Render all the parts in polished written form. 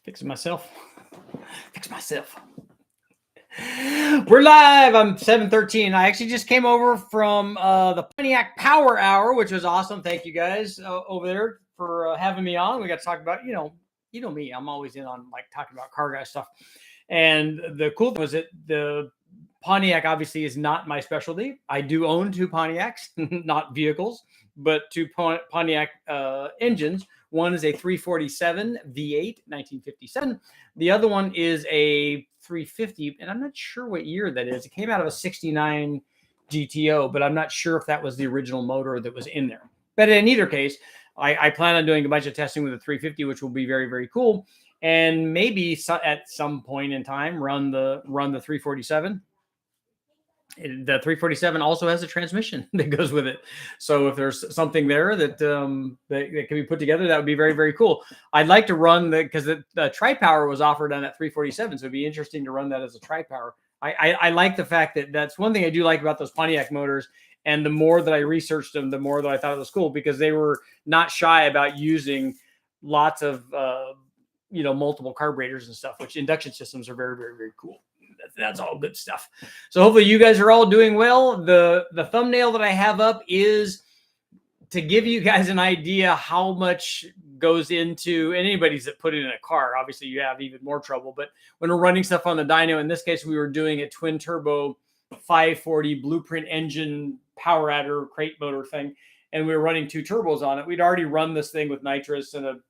Fixing myself. Fix myself. We're live. I'm 7:13. I actually just came over from the Pontiac Power Hour, which was awesome. Thank you guys over there for having me on. We got to talk about, you know me. I'm always in on like talking about car guy stuff. And the cool thing was that the Pontiac obviously is not my specialty. I do own two Pontiacs, not vehicles, but two Pontiac engines. One is a 347 V8, 1957. The other one is a 350, and I'm not sure what year that is. It came out of a 69 GTO, but I'm not sure if that was the original motor that was in there. But in either case, I plan on doing a bunch of testing with the 350, which will be very, very cool. And maybe at some point in time, run the 347. The 347 also has a transmission that goes with it. So if there's something there that that can be put together, that would be very, very cool. I'd like to run because the tri-power was offered on that 347. So it'd be interesting to run that as a tri-power. I like the fact that that's one thing I do like about those Pontiac motors. And the more that I researched them, the more that I thought it was cool, because they were not shy about using lots of, multiple carburetors and stuff, which induction systems are very, very, very cool. That's all good stuff. So hopefully you guys are all doing well. The thumbnail that I have up is to give you guys an idea how much goes into anybody's that put it in a car. Obviously you have even more trouble, but when we're running stuff on the dyno, in this case, we were doing a twin turbo 540 blueprint engine power adder crate motor thing. And we were running two turbos on it. We'd already run this thing with nitrous and a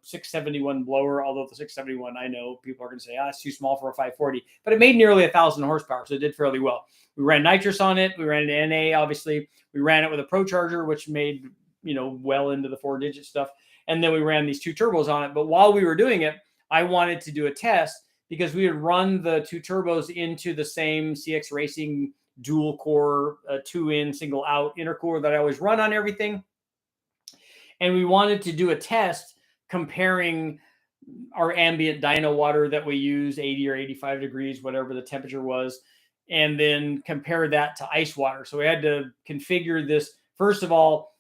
671 blower, although the 671, I know people are going to say, it's too small for a 540. But it made nearly 1,000 horsepower, so it did fairly well. We ran nitrous on it. We ran it NA, obviously. We ran it with a Pro Charger, which made, well into the 4-digit stuff. And then we ran these two turbos on it. But while we were doing it, I wanted to do a test because we would run the two turbos into the same CX Racing dual core, 2-in, single out intercooler that I always run on everything. And we wanted to do a test comparing our ambient dyno water that we use, 80 or 85 degrees, whatever the temperature was, and then compare that to ice water. So we had to configure this. First of all,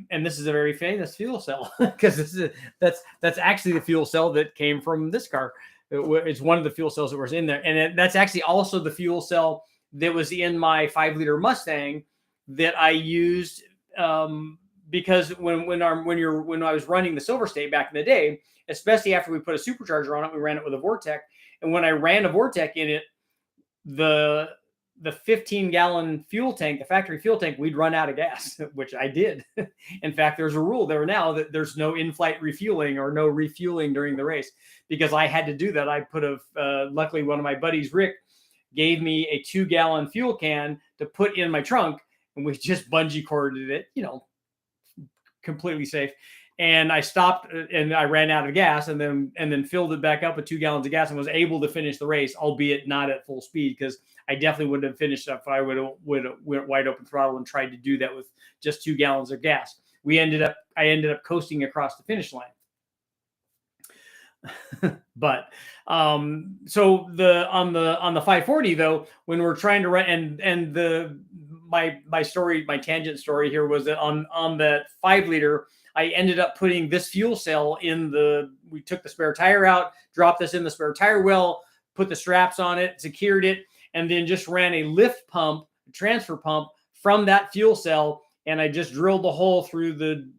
and this is a very famous fuel cell, because that's actually the fuel cell that came from this car. It's one of the fuel cells that was in there. And that's actually also the fuel cell that was in my 5-liter Mustang that I used because when I was running the Silver State back in the day, especially after we put a supercharger on it, we ran it with a Vortec. And when I ran a Vortec in it, the 15-gallon fuel tank, the factory fuel tank, we'd run out of gas, which I did. In fact, there's a rule there now that there's no in-flight refueling or no refueling during the race, because I had to do that. I put luckily one of my buddies, Rick, gave me a 2-gallon fuel can to put in my trunk, and we just bungee corded it, completely safe. And I stopped and I ran out of gas and then filled it back up with 2 gallons of gas and was able to finish the race, albeit not at full speed, because I definitely wouldn't have finished if I would have went wide open throttle and tried to do that with just 2 gallons of gas. I ended up coasting across the finish line. But so on the 540 though, when we're trying to run, and my tangent story here was that on that 5-liter, I ended up putting this fuel cell we took the spare tire out, dropped this in the spare tire well, put the straps on it, secured it, and then just ran a lift pump, transfer pump from that fuel cell, and I just drilled the hole through the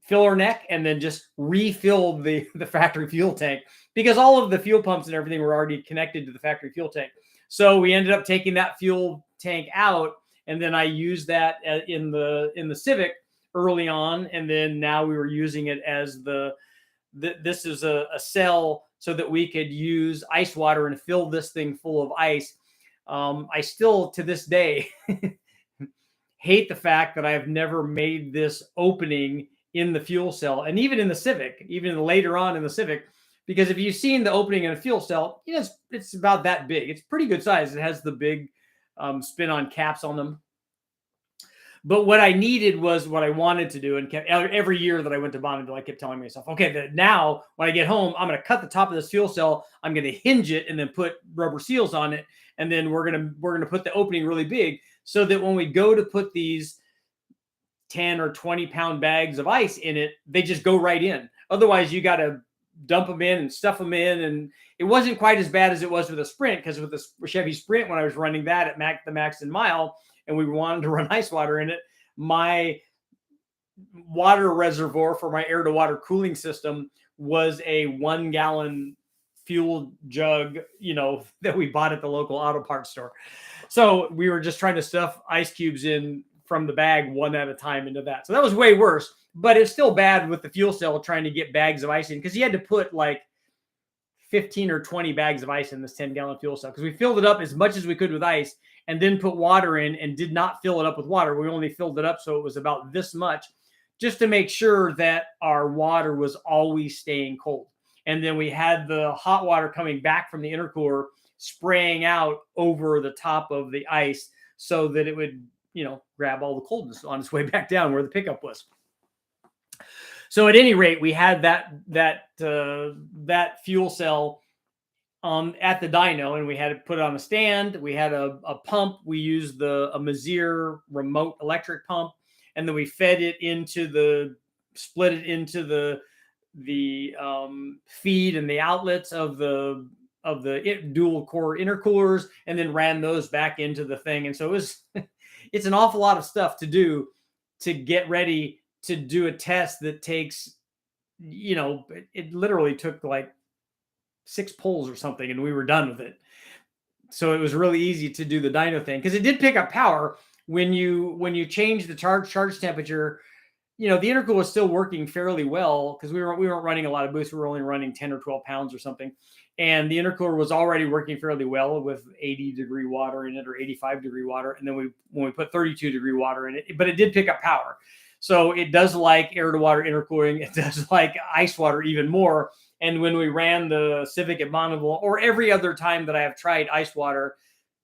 filler neck and then just refilled the factory fuel tank, because all of the fuel pumps and everything were already connected to the factory fuel tank. So we ended up taking that fuel tank out, and then I used that in the Civic early on, and then now we were using it as this is a cell so that we could use ice water and fill this thing full of ice. I still to this day hate the fact that I have never made this opening in the fuel cell, and even in the Civic, even later on in the Civic, because if you've seen the opening in a fuel cell, it's about that big. It's pretty good size. It has the big spin-on caps on them. But what I needed was what I wanted to do, and every year that I went to Bonneville, I kept telling myself, okay, now when I get home, I'm going to cut the top of this fuel cell, I'm going to hinge it and then put rubber seals on it, and then we're going to put the opening really big so that when we go to put these 10 or 20 pound bags of ice in it, they just go right in. Otherwise, you got to dump them in and stuff them in. And it wasn't quite as bad as it was with a Sprint, because with the Chevy Sprint, when I was running that at the max and mile, and we wanted to run ice water in it, my water reservoir for my air to water cooling system was a 1 gallon fuel jug, that we bought at the local auto parts store. So we were just trying to stuff ice cubes in from the bag one at a time into that. So that was way worse, but it's still bad with the fuel cell trying to get bags of ice in, because you had to put like 15 or 20 bags of ice in this 10-gallon fuel cell, because we filled it up as much as we could with ice and then put water in and did not fill it up with water. We only filled it up so it was about this much, just to make sure that our water was always staying cold. And then we had the hot water coming back from the intercooler spraying out over the top of the ice so that it would, grab all the coldness on its way back down where the pickup was. So at any rate, we had that fuel cell at the dyno, and we had it put on a stand. We had a pump. We used a Mazier remote electric pump, and then we split it into the feed and the outlets of the dual core intercoolers, and then ran those back into the thing. And so it's an awful lot of stuff to do to get ready to do a test that takes, it literally took like 6 pulls or something, and we were done with it. So it was really easy to do the dyno thing, because it did pick up power when you change the charge temperature. The intercooler was still working fairly well, because we weren't running a lot of boosts. We were only running 10 or 12 pounds or something. And the intercooler was already working fairly well with 80-degree water in it, or 85-degree water. And then when we put 32-degree water in it, but it did pick up power. So it does like air to water intercooling. It does like ice water even more. And when we ran the Civic at Bonneville, or every other time that I have tried ice water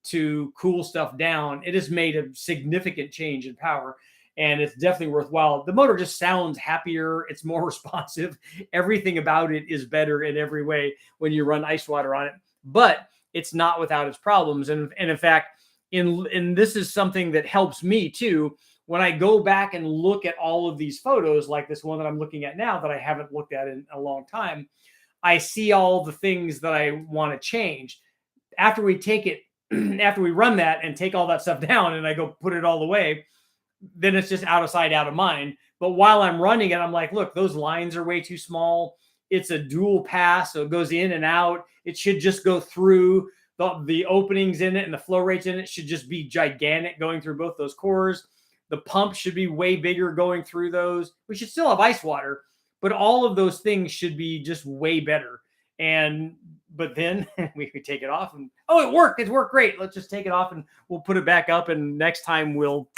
to cool stuff down, it has made a significant change in power. And it's definitely worthwhile. The motor just sounds happier. It's more responsive. Everything about it is better in every way when you run ice water on it. But it's not without its problems. And in fact, and this is something that helps me too. When I go back and look at all of these photos, like this one that I'm looking at now that I haven't looked at in a long time, I see all the things that I want to change. After we run that and take all that stuff down and I go put it all away, then it's just out of sight, out of mind. But while I'm running it, I'm like, look, those lines are way too small. It's a dual pass, so it goes in and out. It should just go through the openings in it, and the flow rates in it should just be gigantic going through both those cores. The pump should be way bigger going through those. We should still have ice water, but all of those things should be just way better. But then we could take it off and, it worked. It worked great. Let's just take it off and we'll put it back up. And next time we'll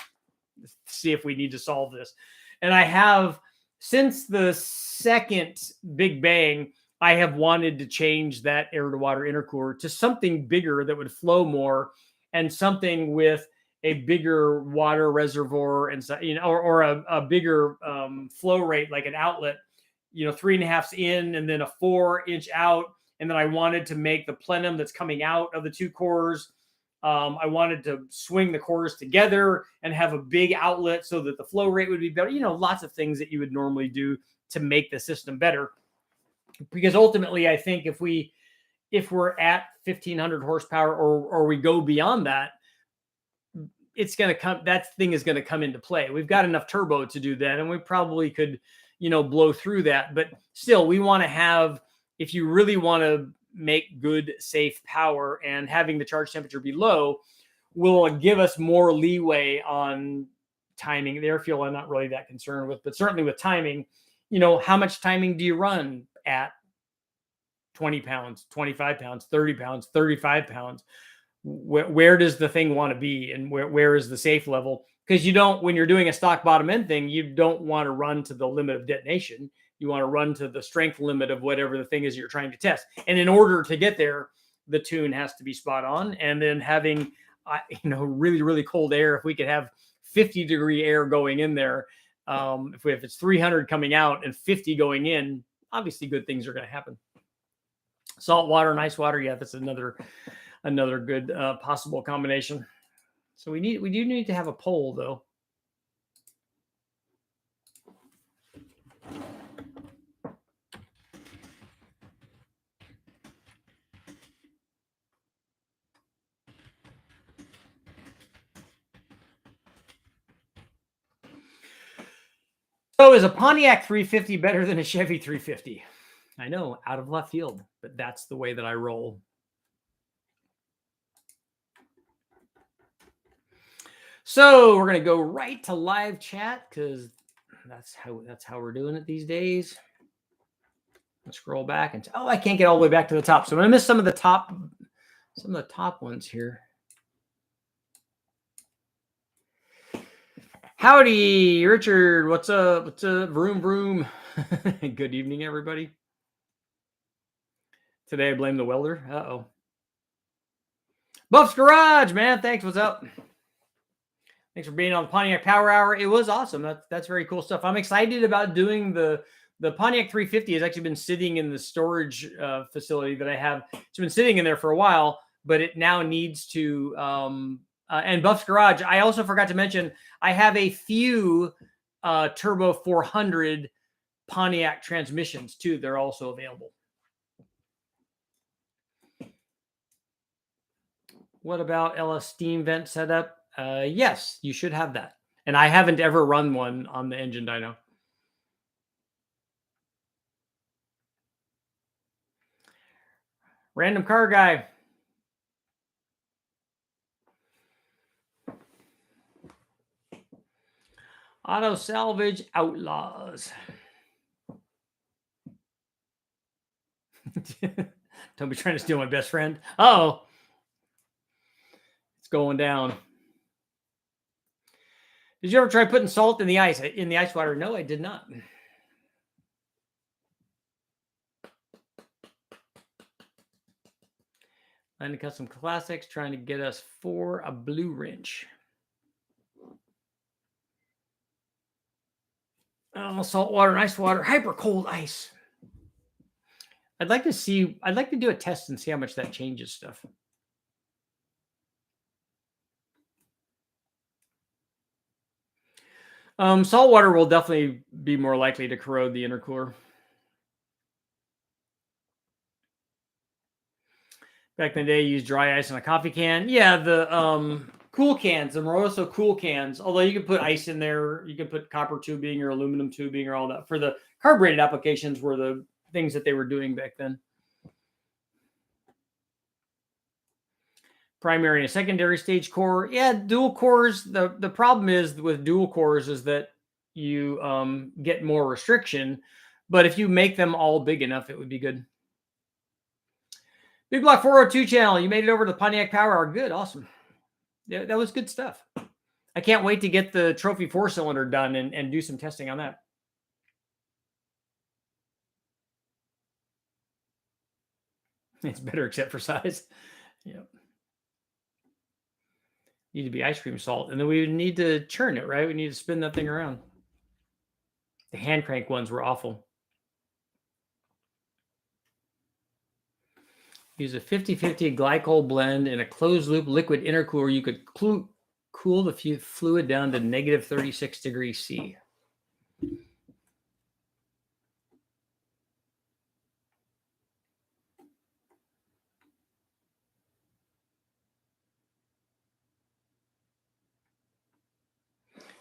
see if we need to solve this. And I have, since the second Big Bang, I have wanted to change that air to water intercooler to something bigger that would flow more, and something with a bigger water reservoir, and or a bigger flow rate, like an outlet, 3.5 in and then a 4-inch out. And then I wanted to make the plenum that's coming out of the two cores. I wanted to swing the cores together and have a big outlet so that the flow rate would be better. Lots of things that you would normally do to make the system better. Because ultimately, I think if we're at 1,500 horsepower or we go beyond that, it's going to come. That thing is going to come into play. We've got enough turbo to do that, and we probably could, blow through that. But still, we want to have. If you really want to make good, safe power, and having the charge temperature be low will give us more leeway on timing. The air fuel I'm not really that concerned with, but certainly with timing, how much timing do you run at 20 pounds, 25 pounds, 30 pounds, 35 pounds? Where does the thing want to be, and where is the safe level? Because when you're doing a stock bottom end thing, you don't want to run to the limit of detonation. You want to run to the strength limit of whatever the thing is you're trying to test. And in order to get there, the tune has to be spot on. And then having, really, really cold air, if we could have 50-degree air going in there, if it's 300 coming out and 50 going in, obviously good things are going to happen. Salt water and ice water, yeah, that's another good possible combination. So we do need to have a poll, though. So is a Pontiac 350 better than a Chevy 350? I know, out of left field, but that's the way that I roll. So we're gonna go right to live chat because that's how we're doing it these days. Let's scroll back and I can't get all the way back to the top, so I'm gonna miss some of the top ones here. Howdy, Richard. What's up? What's up? Vroom, vroom. Good evening, everybody. Today I blame the welder. Uh-oh. Buff's Garage, man. Thanks. What's up? Thanks for being on the Pontiac Power Hour. It was awesome. That's very cool stuff. I'm excited about doing the Pontiac 350 has actually been sitting in the storage facility that I have. It's been sitting in there for a while, but it now needs to and Buff's Garage. I also forgot to mention I have a few Turbo 400 Pontiac transmissions too. They're also available. What about LS steam vent setup? Yes, you should have that. And I haven't ever run one on the engine dyno. Random car guy. Auto salvage outlaws. Don't be trying to steal my best friend. Uh-oh. It's going down. Did you ever try putting salt in the ice water? No, I did not. Landing Custom Classics trying to get us for a blue wrench. Oh, salt water and ice water, hyper cold ice. I'd like to do a test and see how much that changes stuff. Salt water will definitely be more likely to corrode the intercooler. Back in the day, you used dry ice in a coffee can. Yeah, the cool cans, the Moroso cool cans. Although you can put ice in there, you can put copper tubing or aluminum tubing or all that. For the carbureted applications were the things that they were doing back then. Primary and secondary stage core. Yeah, dual cores. The problem is with dual cores is that you get more restriction. But if you make them all big enough, it would be good. Big Block 402 channel. You made it over to the Pontiac Power Hour. Good. Awesome. Yeah, that was good stuff. I can't wait to get the Trophy 4-cylinder done and do some testing on that. It's better except for size. Yep. Need to be ice cream salt. And then we need to churn it, right? We need to spin that thing around. The hand crank ones were awful. Use a 50-50 glycol blend in a closed loop liquid intercooler. You could cool the fluid down to negative 36 degrees C.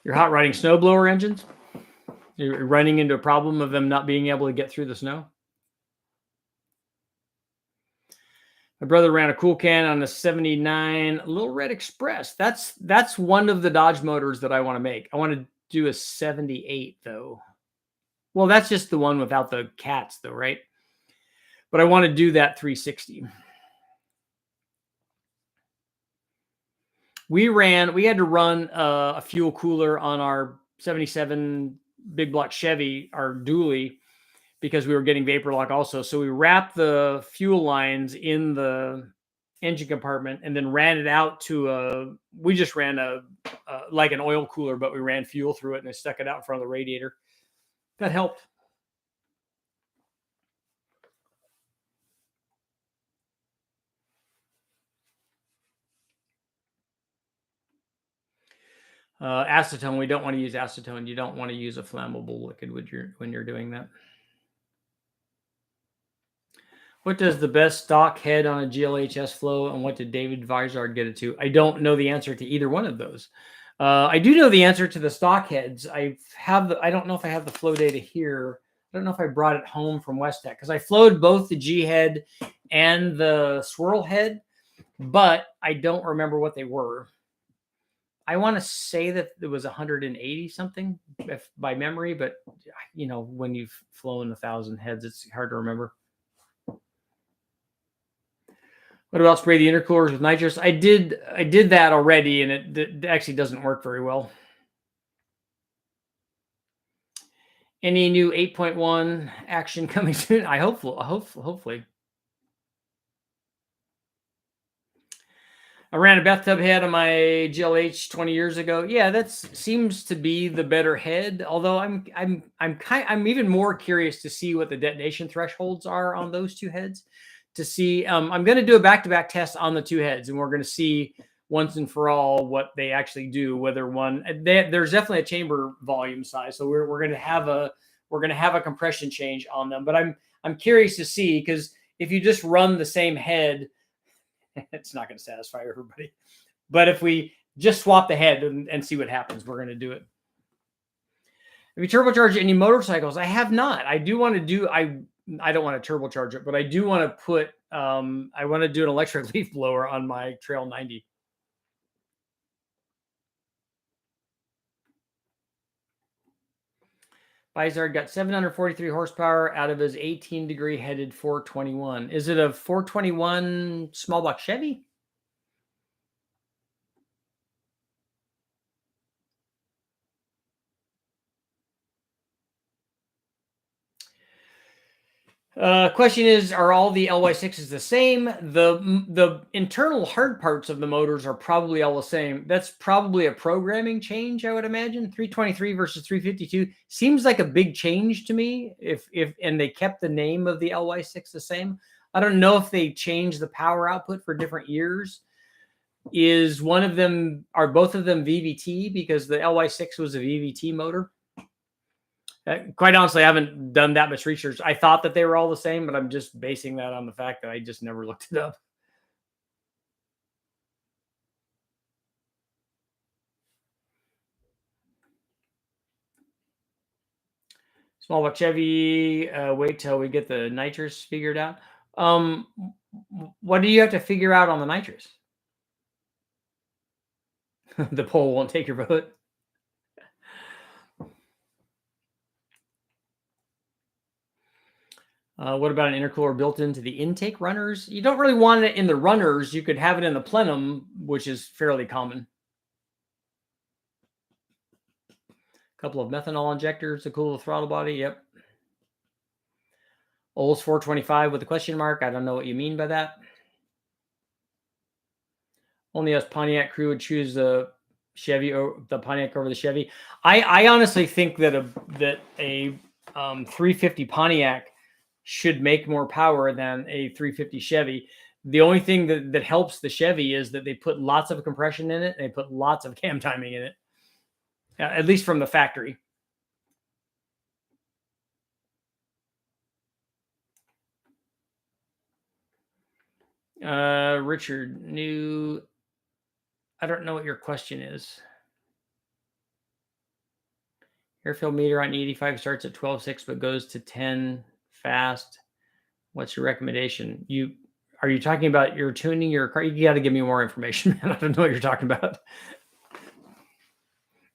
You're hot rodding snowblower engines? You're running into a problem of them not being able to get through the snow? My brother ran a cool can on a 79 Little Red Express. That's one of the Dodge motors that I want to make. I want to do a 78 though. Well, that's just the one without the cats though, right? But I want to do that 360. We had to run a fuel cooler on our 77 big block Chevy, our dually, because we were getting vapor lock also. So we wrapped the fuel lines in the engine compartment and then ran it out to we just ran like an oil cooler, but we ran fuel through it and I stuck it out in front of the radiator. That helped. Acetone, we don't want to use acetone. You don't want to use a flammable liquid when you're doing that. What does the best stock head on a GLHS flow and what did David Vizard get it to? I don't know the answer to either one of those. I do know the answer to the stock heads. I don't know if I have the flow data here. I don't know if I brought it home from West Tech because I flowed both the G head and the swirl head, but I don't remember what they were. I want to say that it was 180 something by memory, but you know, when you've flown 1,000 heads, it's hard to remember. What about spray the intercoolers with nitrous? I did that already, and it actually doesn't work very well. Any new 8.1 action coming soon? Hopefully. I ran a bathtub head on my GLH 20 years ago. Yeah, that seems to be the better head. Although I'm even more curious to see what the detonation thresholds are on those two heads. To see, I'm going to do a back-to-back test on the two heads, and we're going to see once and for all what they actually do. Whether there's definitely a chamber volume size, so we're going to have a compression change on them. But I'm curious to see, because if you just run the same head, it's not going to satisfy everybody. But if we just swap the head and see what happens, we're going to do it. Have you turbocharged any motorcycles? I have not. I do want to do. I don't want to turbocharge it, but I do want to put. I want to do an electric leaf blower on my Trail 90. Bizard got 743 horsepower out of his 18-degree headed 421. Is it a 421 small block Chevy? Question is, are all the LY6s the same? The internal hard parts of the motors are probably all the same. That's probably a programming change, I would imagine. 323 versus 352 seems like a big change to me. And they kept the name of the LY6 the same. I don't know if they changed the power output for different years. Are both of them VVT, because the LY6 was a VVT motor? Quite honestly, I haven't done that much research. I thought that they were all the same, but I'm just basing that on the fact that I just never looked it up. Small block Chevy, wait till we get the nitrous figured out. What do you have to figure out on the nitrous? The poll won't take your vote. What about an intercooler built into the intake runners? You don't really want it in the runners. You could have it in the plenum, which is fairly common. A couple of methanol injectors to cool the throttle body. Yep. Olds 425 with a question mark. I don't know what you mean by that. Only us Pontiac crew would choose the Chevy or the Pontiac over the Chevy. I honestly think that a 350 Pontiac should make more power than a 350 Chevy. The only thing that helps the Chevy is that they put lots of compression in it and they put lots of cam timing in it, at least from the factory. Richard, I don't know what your question is. Airfield meter on 85 starts at 12.6 but goes to 10 fast. What's your recommendation? Are you talking about you're tuning your car? You got to give me more information, man. I don't know what you're talking about.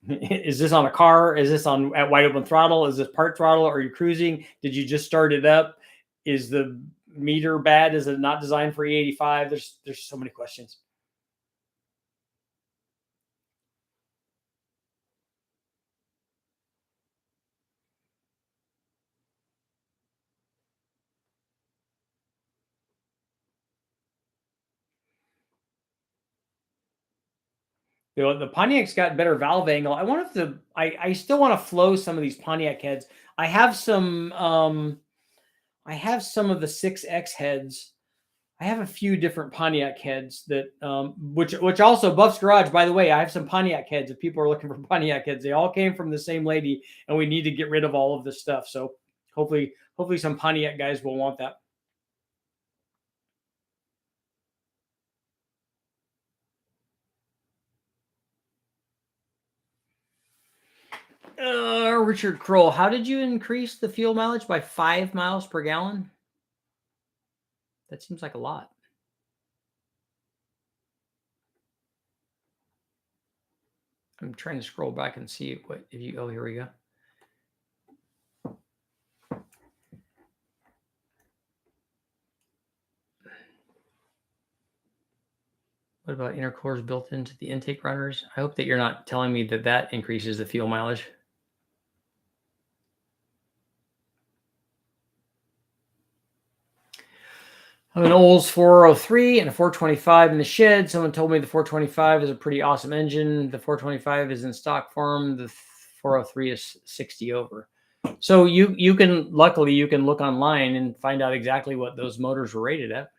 Is this on a car? Is this at wide open throttle? Is this part throttle? Are you cruising? Did you just start it up? Is the meter bad? Is it not designed for E85? There's so many questions. The Pontiac's got better valve angle. I wonder if I still want to flow some of these Pontiac heads. I have some of the 6X heads. I have a few different Pontiac heads that which also Buff's Garage, by the way, I have some Pontiac heads. If people are looking for Pontiac heads, they all came from the same lady, and we need to get rid of all of this stuff. So hopefully some Pontiac guys will want that. Richard Kroll, how did you increase the fuel mileage by 5 miles per gallon? That seems like a lot. I'm trying to scroll back and see what if you. Oh, here we go. What about intercoolers built into the intake runners? I hope that you're not telling me that that increases the fuel mileage. I have an Olds 403 and a 425 in the shed. Someone told me the 425 is a pretty awesome engine. The 425 is in stock form. The 403 is 60 over. So you can, luckily, you can look online and find out exactly what those motors were rated at.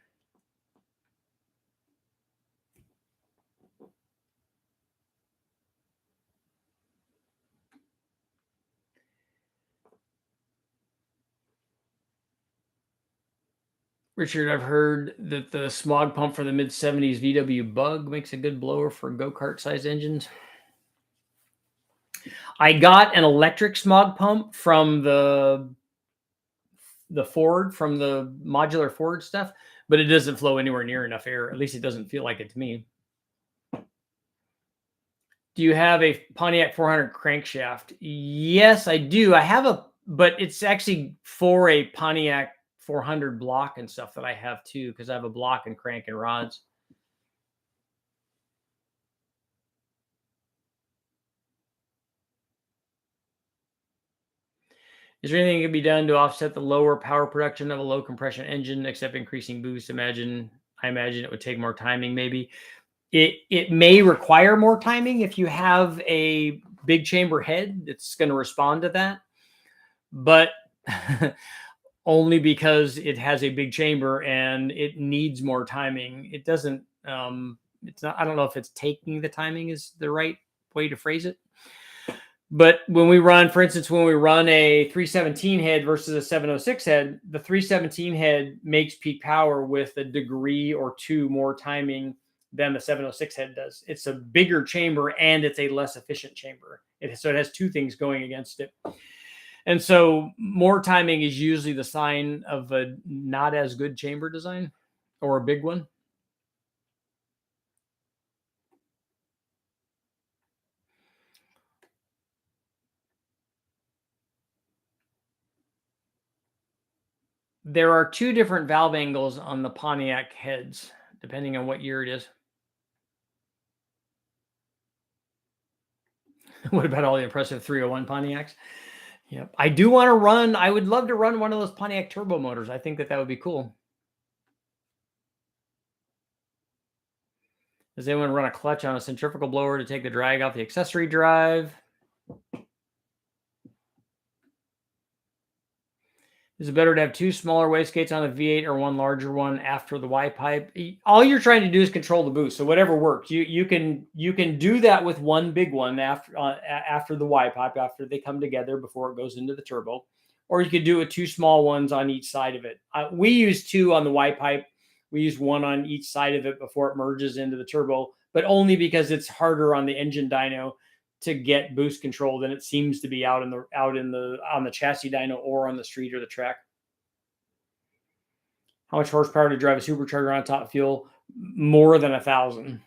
Richard, I've heard that the smog pump for the mid-70s VW Bug makes a good blower for go-kart sized engines. I got an electric smog pump from the Ford, from the modular Ford stuff, but it doesn't flow anywhere near enough air. At least it doesn't feel like it to me. Do you have a Pontiac 400 crankshaft? Yes, I do. I have a, but it's actually for a Pontiac 400 block and stuff that I have too, because I have a block and crank and rods. Is there anything that can be done to offset the lower power production of a low compression engine except increasing boost? I imagine it would take more timing maybe. It may require more timing if you have a big chamber head that's going to respond to that, but only because it has a big chamber and it needs more timing. It doesn't, it's not, I don't know if it's taking the timing is the right way to phrase it. But when we run, for instance, when we run a 317 head versus a 706 head, the 317 head makes peak power with a degree or two more timing than the 706 head does. It's a bigger chamber and it's a less efficient chamber. So it has two things going against it. And so more timing is usually the sign of a not as good chamber design or a big one. There are two different valve angles on the Pontiac heads, depending on what year it is. What about all the impressive 301 Pontiacs? Yep. I do want to run. I would love to run one of those Pontiac turbo motors. I think that would be cool. Does anyone run a clutch on a centrifugal blower to take the drag off the accessory drive? Is it better to have two smaller wastegates on the V8 or one larger one after the Y pipe? All you're trying to do is control the boost. So whatever works, you can do that with one big one after the Y pipe, after they come together before it goes into the turbo, or you could do it with two small ones on each side of it. We use two on the Y pipe. We use one on each side of it before it merges into the turbo, but only because it's harder on the engine dyno to get boost control than it seems to be on the chassis dyno or on the street or the track. How much horsepower to drive a supercharger on top fuel? More than 1,000.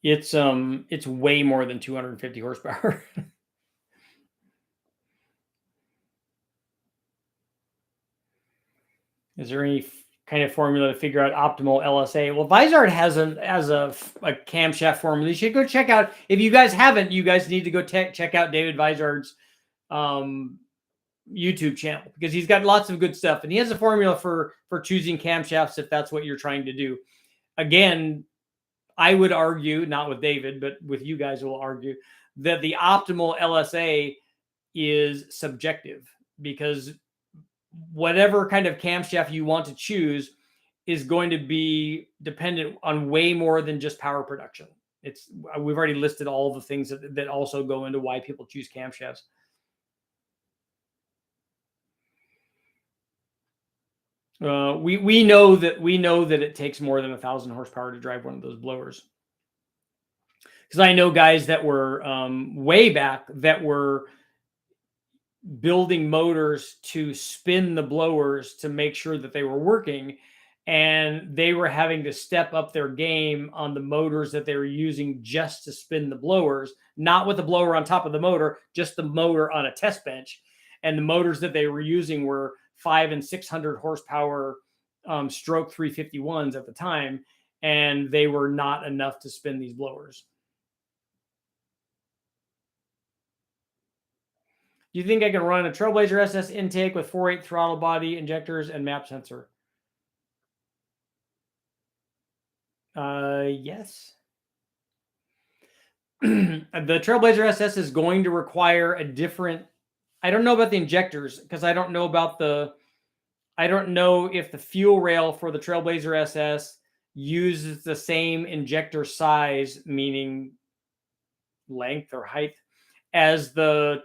It's way more than 250 horsepower. Is there any kind of formula to figure out optimal LSA? Well, Vizard has a camshaft formula. You should go check out. If you guys haven't, you guys need to go check out David Vizard's YouTube channel, because he's got lots of good stuff, and he has a formula for choosing camshafts if that's what you're trying to do. Again, I would argue, not with David, but with you guys will argue, that the optimal LSA is subjective, because whatever kind of camshaft you want to choose is going to be dependent on way more than just power production. We've already listed all the things that also go into why people choose camshafts. We know that it takes more than 1,000 horsepower to drive one of those blowers. Because I know guys that were way back that were building motors to spin the blowers to make sure that they were working, and they were having to step up their game on the motors that they were using just to spin the blowers, not with the blower on top of the motor, just the motor on a test bench. And the motors that they were using were 500 and 600 horsepower stroke 351s at the time, and they were not enough to spin these blowers. Do you think I can run a Trailblazer SS intake with 4.8 throttle body, injectors, and map sensor? Yes. The Trailblazer SS is going to require a different. I don't know about the injectors because I don't know if the fuel rail for the Trailblazer SS uses the same injector size, meaning length or height, as the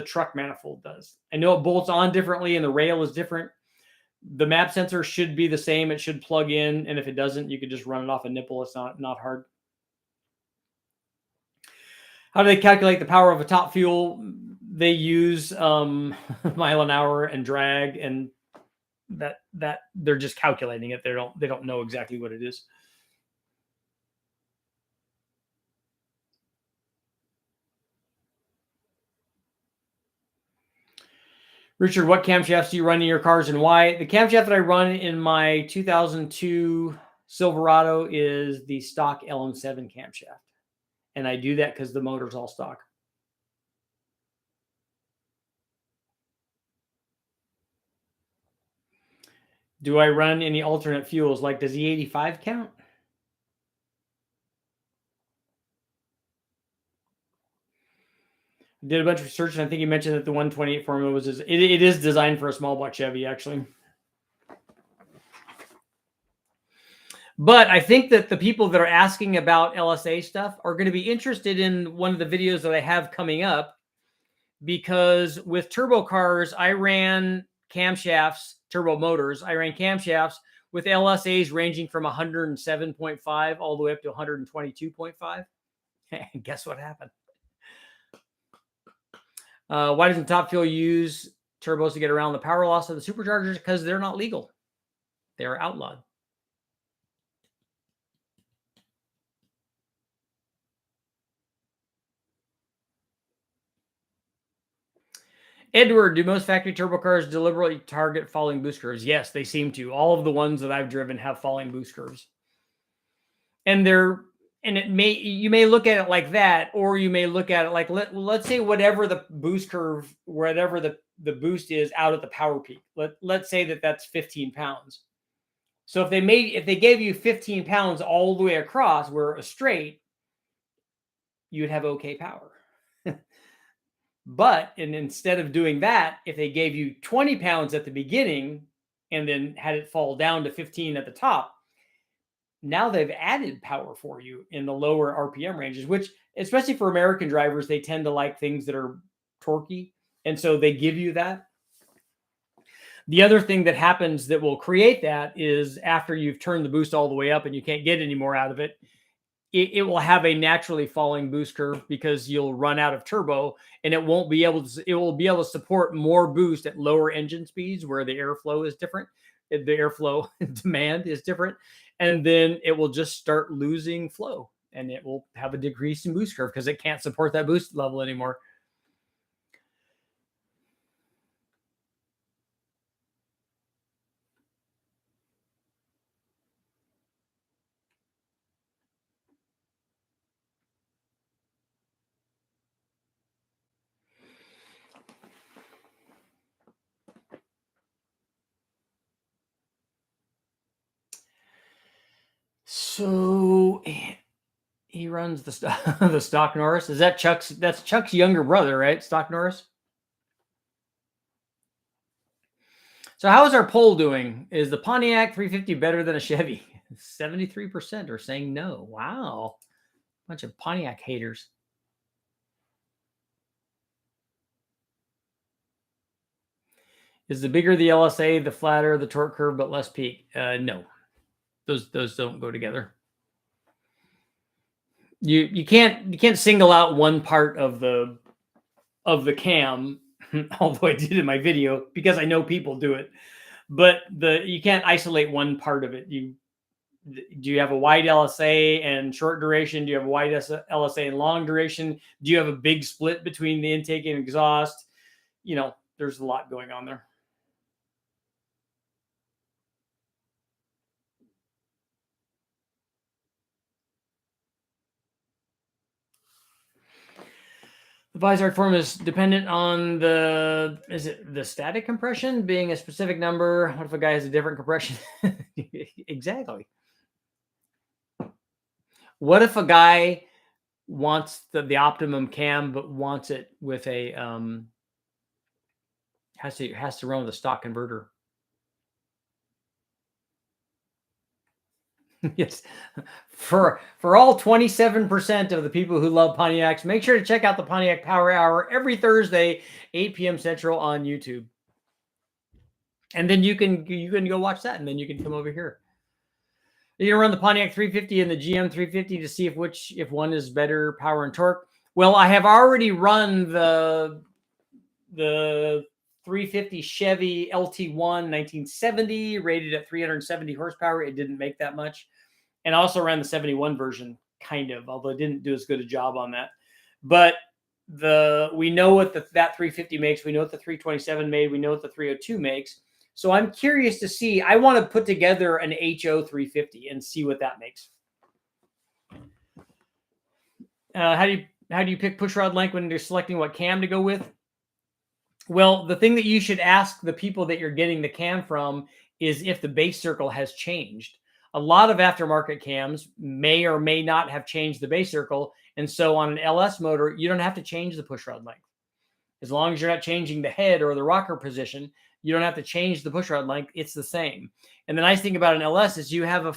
truck manifold does. I know it bolts on differently and the rail is different. The map sensor should be the same. It should plug in, and if it doesn't, you could just run it off a nipple. It's not hard. How do they calculate the power of a top fuel? They use mile an hour and drag, and that they're just calculating it. They don't know exactly what it is. Richard, what camshafts do you run in your cars and why? The camshaft that I run in my 2002 Silverado is the stock LM7 camshaft. And I do that because the motor's all stock. Do I run any alternate fuels? Like, does E85 count? Did a bunch of research, and I think you mentioned that the 128 formula was it is designed for a small block Chevy, actually. But I think that the people that are asking about LSA stuff are going to be interested in one of the videos that I have coming up, because with turbo cars, I ran camshafts, turbo motors. I ran camshafts with LSAs ranging from 107.5 all the way up to 122.5. And guess what happened? Why doesn't Top Fuel use turbos to get around the power loss of the superchargers? Because they're not legal. They're outlawed. Edward, do most factory turbo cars deliberately target falling boost curves? Yes, they seem to. All of the ones that I've driven have falling boost curves. And you may look at it like that, or you may look at it like, let's say whatever the boost curve, whatever the boost is out at the power peak. Let's say that's 15 pounds. So if they gave you 15 pounds all the way across where it was straight, you'd have okay power. But instead of doing that, if they gave you 20 pounds at the beginning and then had it fall down to 15 at the top, now they've added power for you in the lower RPM ranges, which, especially for American drivers, they tend to like things that are torquey. And so they give you that. The other thing that happens that will create that is after you've turned the boost all the way up and you can't get any more out of it, it will have a naturally falling boost curve because you'll run out of turbo, and it will be able to support more boost at lower engine speeds where the airflow is different. The airflow demand is different. And then it will just start losing flow, and it will have a decrease in boost curve because it can't support that boost level anymore. So he runs the Stock Norris. Is that Chuck's? That's Chuck's younger brother, right? Stock Norris. So how is our poll doing? Is the Pontiac 350 better than a Chevy? 73% are saying no. Wow. Bunch of Pontiac haters. Is the bigger the LSA, the flatter the torque curve, but less peak? No, those don't go together. You can't single out one part of the cam, although I did in my video because I know people do it. But you can't isolate one part of it. Do you have a wide LSA and short duration? Do you have a wide LSA and long duration? Do you have a big split between the intake and exhaust? You know, there's a lot going on there. The Vizard form is dependent on the static compression being a specific number. What if a guy has a different compression? Exactly. What if a guy wants the optimum cam, but wants it with a has to run with a stock converter? Yes. For all 27% of the people who love Pontiacs, make sure to check out the Pontiac Power Hour every Thursday, 8 p.m. Central on YouTube. And then you can go watch that, and then you can come over here. You're gonna run the Pontiac 350 and the GM 350 to see if one is better power and torque. Well, I have already run the 350 Chevy LT1 1970 rated at 370 horsepower. It didn't make that much. And also ran the 71 version, kind of, although it didn't do as good a job on that. But we know what that 350 makes. We know what the 327 made. We know what the 302 makes. So I'm curious to see. I want to put together an HO 350 and see what that makes. How do you pick pushrod length when you're selecting what cam to go with? Well, the thing that you should ask the people that you're getting the cam from is if the base circle has changed. A lot of aftermarket cams may or may not have changed the base circle. And so on an LS motor, you don't have to change the pushrod length. As long as you're not changing the head or the rocker position, you don't have to change the pushrod length. It's the same. And the nice thing about an LS is you have a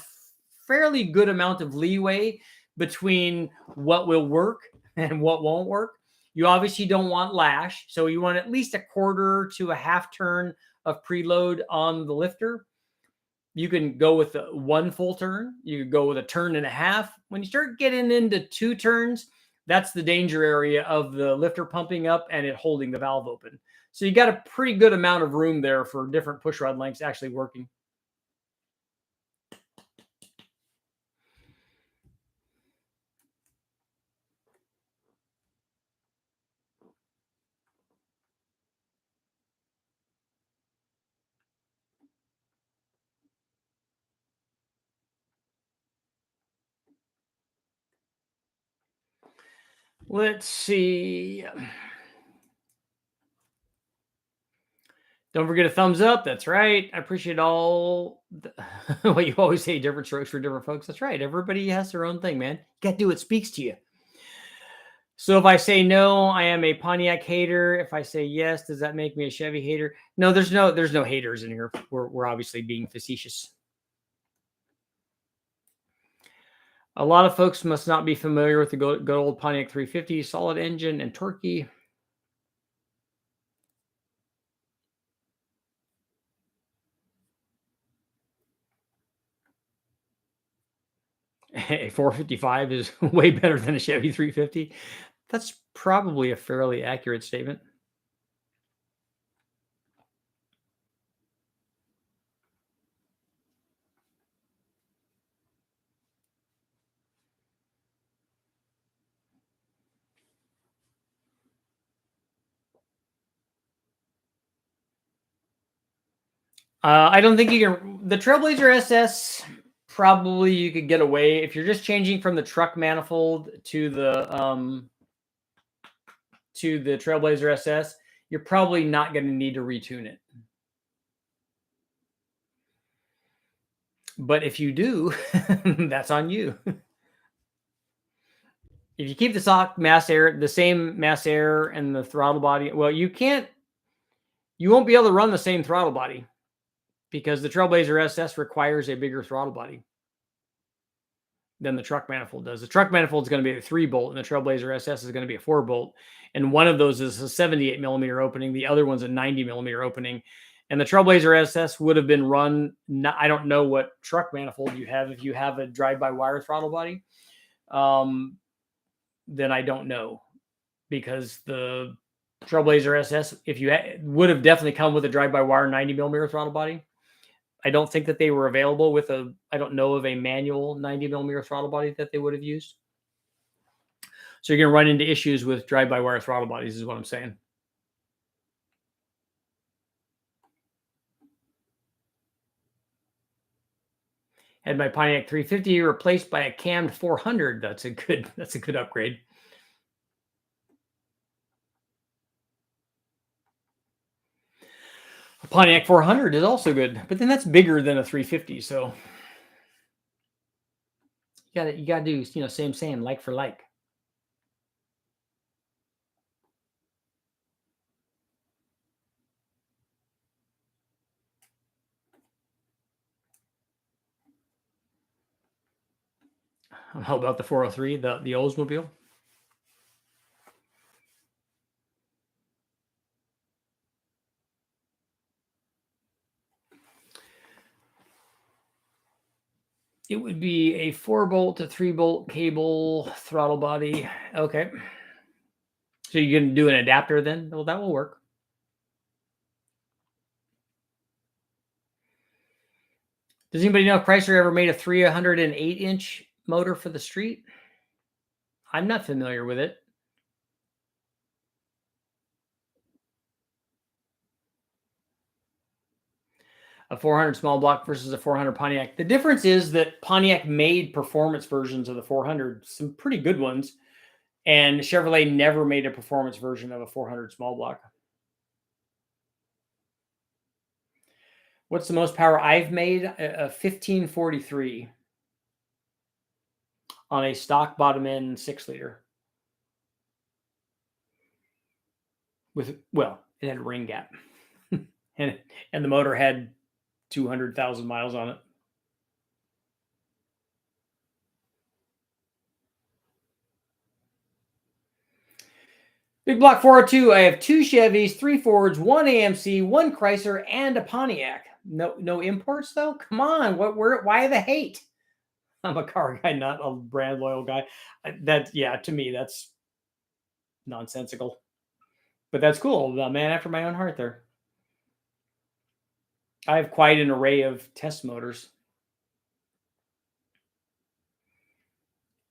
fairly good amount of leeway between what will work and what won't work. You obviously don't want lash. So you want at least a quarter to a half turn of preload on the lifter. You can go with one full turn. You could go with a turn and a half. When you start getting into 2 turns, that's the danger area of the lifter pumping up and it holding the valve open. So you got a pretty good amount of room there for different pushrod lengths actually working. Let's see. Don't forget a thumbs up. That's right. I appreciate all what you always say, different strokes for different folks. That's right. Everybody has their own thing, man. You got to do what speaks to you. So if I say no, I am a Pontiac hater. If I say yes, does that make me a Chevy hater? No, there's no haters in here. We're obviously being facetious. A lot of folks must not be familiar with the good old Pontiac 350, solid engine and torquey. A 455 is way better than a Chevy 350. That's probably a fairly accurate statement. I don't think you can. The Trailblazer SS, probably you could get away if you're just changing from the truck manifold to the Trailblazer SS. You're probably not going to need to retune it. But if you do, that's on you. If you keep the stock mass air, the same mass air and the throttle body, well, you won't be able to run the same throttle body because the Trailblazer SS requires a bigger throttle body. than the truck manifold does. The truck manifold is going to be a 3-bolt, and the Trailblazer SS is going to be a 4-bolt. And one of those is a 78 millimeter opening. The other one's a 90 millimeter opening. And the Trailblazer SS would have been run. I don't know what truck manifold you have. If you have a drive-by-wire throttle body, then I don't know, because the Trailblazer SS, if you would have definitely come with a drive-by-wire 90 millimeter throttle body. I don't think that they were available with I don't know of a manual 90 millimeter throttle body that they would have used. So you're going to run into issues with drive-by-wire throttle bodies, is what I'm saying. Had my Pontiac 350 replaced by a cammed 400. That's a good upgrade. A Pontiac 400 is also good, but then that's bigger than a 350. So you gotta do, same, like for like. How about the 403, the Oldsmobile? It would be a 4-bolt to 3-bolt cable throttle body. Okay. So you can do an adapter then? Well, that will work. Does anybody know if Chrysler ever made a 308-inch motor for the street? I'm not familiar with it. A 400 small block versus a 400 Pontiac. The difference is that Pontiac made performance versions of the 400, some pretty good ones, and Chevrolet never made a performance version of a 400 small block. What's the most power I've made? A 1543 on a stock bottom end 6-liter. It had a ring gap, and the motor had 200,000 miles on it. Big Block 402. I have 2 Chevys, 3 Fords, 1 AMC, 1 Chrysler, and a Pontiac. No imports though. Come on, why the hate? I'm a car guy, not a brand loyal guy. To me, that's nonsensical. But that's cool. A man after my own heart there. I have quite an array of test motors.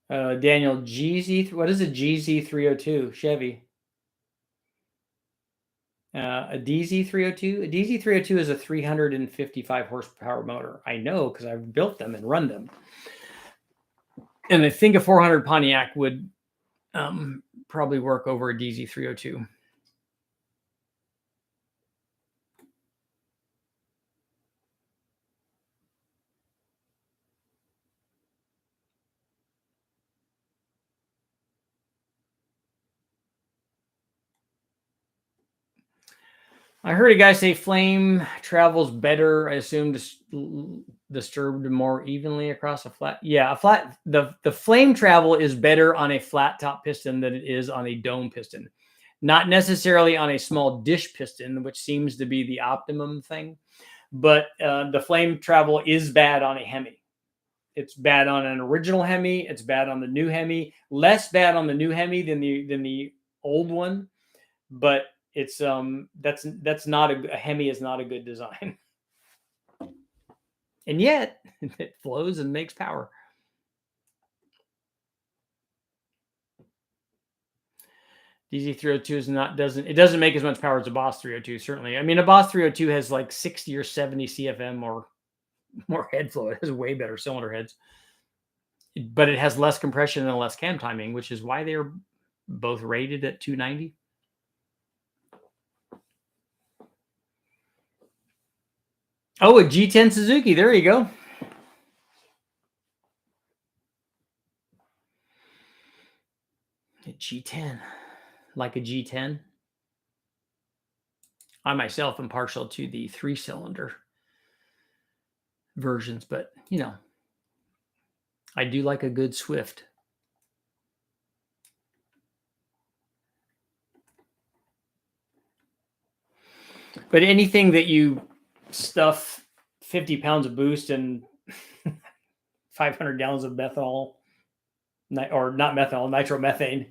Daniel, GZ, what is a GZ302 Chevy? A DZ302? A DZ302 is a 355 horsepower motor. I know because I've built them and run them. And I think a 400 Pontiac would probably work over a DZ302. I heard a guy say flame travels better. I assume disturbed more evenly across a flat. Yeah, the flame travel is better on a flat top piston than it is on a dome piston. Not necessarily on a small dish piston, which seems to be the optimum thing. But the flame travel is bad on a Hemi. It's bad on an original Hemi. It's bad on the new Hemi. Less bad on the new Hemi than the old one. But it's that's not a Hemi is not a good design. And yet it flows and makes power. DZ302 doesn't make as much power as a Boss 302, certainly. I mean, a Boss 302 has like 60 or 70 CFM or more head flow. It has way better cylinder heads. But it has less compression and less cam timing, which is why they're both rated at 290. Oh, a G10 Suzuki. There you go. A G10. Like a G10. I myself am partial to the 3-cylinder versions, but I do like a good Swift. But anything that you stuff 50 pounds of boost and 500 gallons of methanol, or not methanol, nitromethane.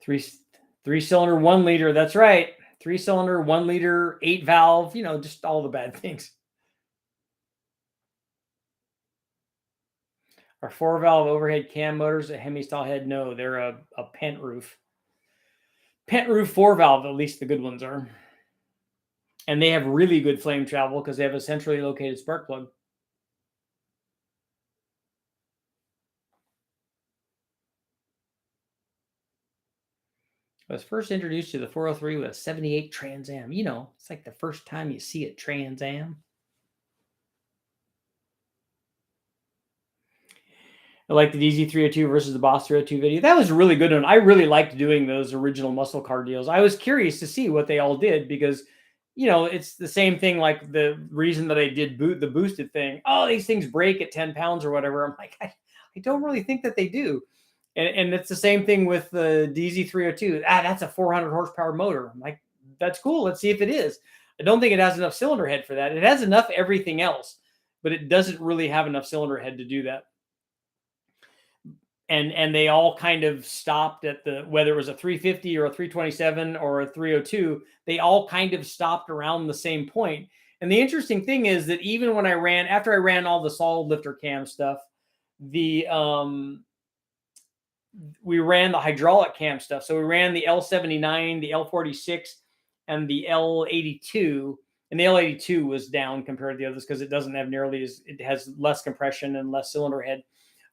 Three cylinder, 1 liter. That's right. 3-cylinder, 1 liter, 8 valve, just all the bad things. Our 4-valve overhead cam motors a Hemi style head? No, they're a pent roof. Pent roof 4-valve, at least the good ones are. And they have really good flame travel because they have a centrally located spark plug. I was first introduced to the 403 with a 78 Trans Am. It's like the first time you see a Trans Am. I like the DZ302 versus the Boss 302 video. That was a really good one. I really liked doing those original muscle car deals. I was curious to see what they all did because, it's the same thing. Like the reason that I did the boosted thing. Oh, these things break at 10 pounds or whatever. I'm like, I don't really think that they do. And it's the same thing with the DZ302. That's a 400 horsepower motor. I'm like, that's cool. Let's see if it is. I don't think it has enough cylinder head for that. It has enough everything else, but it doesn't really have enough cylinder head to do that. And they all kind of stopped at whether it was a 350 or a 327 or a 302, they all kind of stopped around the same point. And the interesting thing is that even when after I ran all the solid lifter cam stuff, we ran the hydraulic cam stuff. So we ran the L79, the L46, and the L82. And the L82 was down compared to the others because it doesn't have it has less compression and less cylinder head.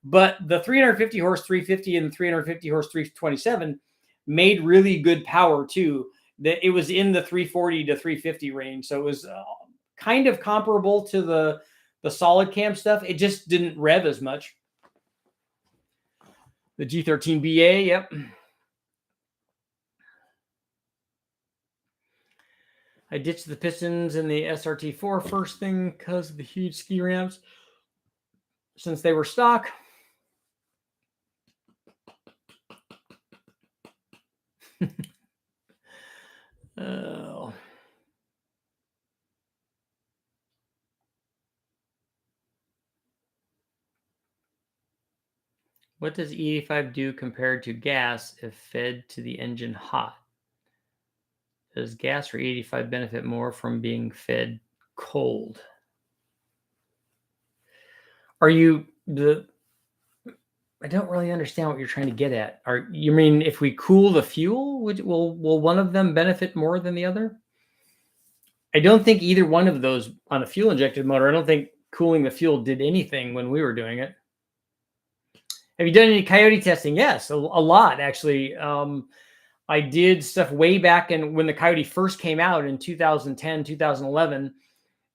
But the 350 horse 350 and the 350 horse 327 made really good power too. That it was in the 340 to 350 range. So it was kind of comparable to the solid cam stuff. It just didn't rev as much. The G13BA, yep. I ditched the pistons in the SRT4 first thing because of the huge ski ramps since they were stock. Oh. What does E85 do compared to gas if fed to the engine hot? Does gas or E85 benefit more from being fed cold? I don't really understand what you're trying to get at. You mean if we cool the fuel, will one of them benefit more than the other? I don't think either one of those on a fuel injected motor. I don't think cooling the fuel did anything when we were doing it. Have you done any coyote testing? Yes, a lot actually. I did stuff way back when the Coyote first came out in 2010, 2011.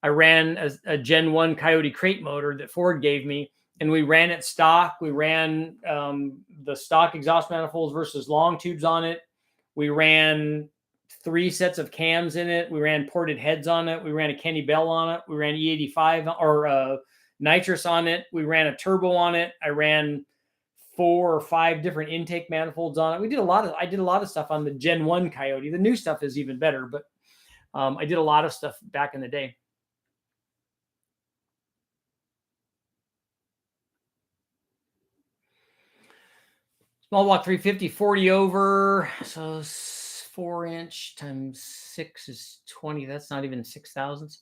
I ran a Gen 1 Coyote crate motor that Ford gave me, and we ran it stock. We ran the stock exhaust manifolds versus long tubes on it. We ran 3 sets of cams in it. We ran ported heads on it. We ran a Kenny Bell on it. We ran E85 or nitrous on it. We ran a turbo on it. I ran 4 or 5 different intake manifolds on it. I did a lot of stuff on the Gen 1 Coyote. The new stuff is even better, but I did a lot of stuff back in the day. Small block 350, 40 over. So 4-inch times 6 is 20. That's not even 6,000ths.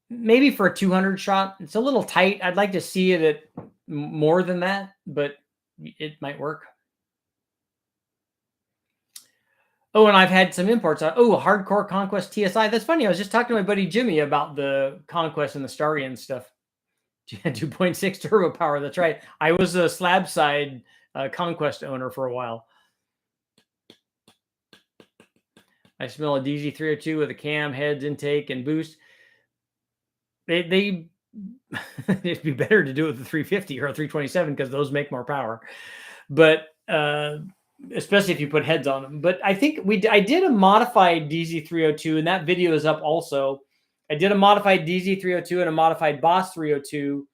Maybe for a 200 shot. It's a little tight. I'd like to see it at more than that, but it might work. Oh, and I've had some imports. Hardcore Conquest TSI. That's funny. I was just talking to my buddy Jimmy about the Conquest and the Starion stuff. 2.6 turbo power. That's right. I was a slab side Conquest owner for a while. I smell a DZ302 with a cam, heads, intake, and boost. It'd be better to do it with the 350 or a 327 because those make more power. But especially if you put heads on them. But I think I did a modified DZ302, and that video is up also. I did a modified DZ302 and a modified Boss 302.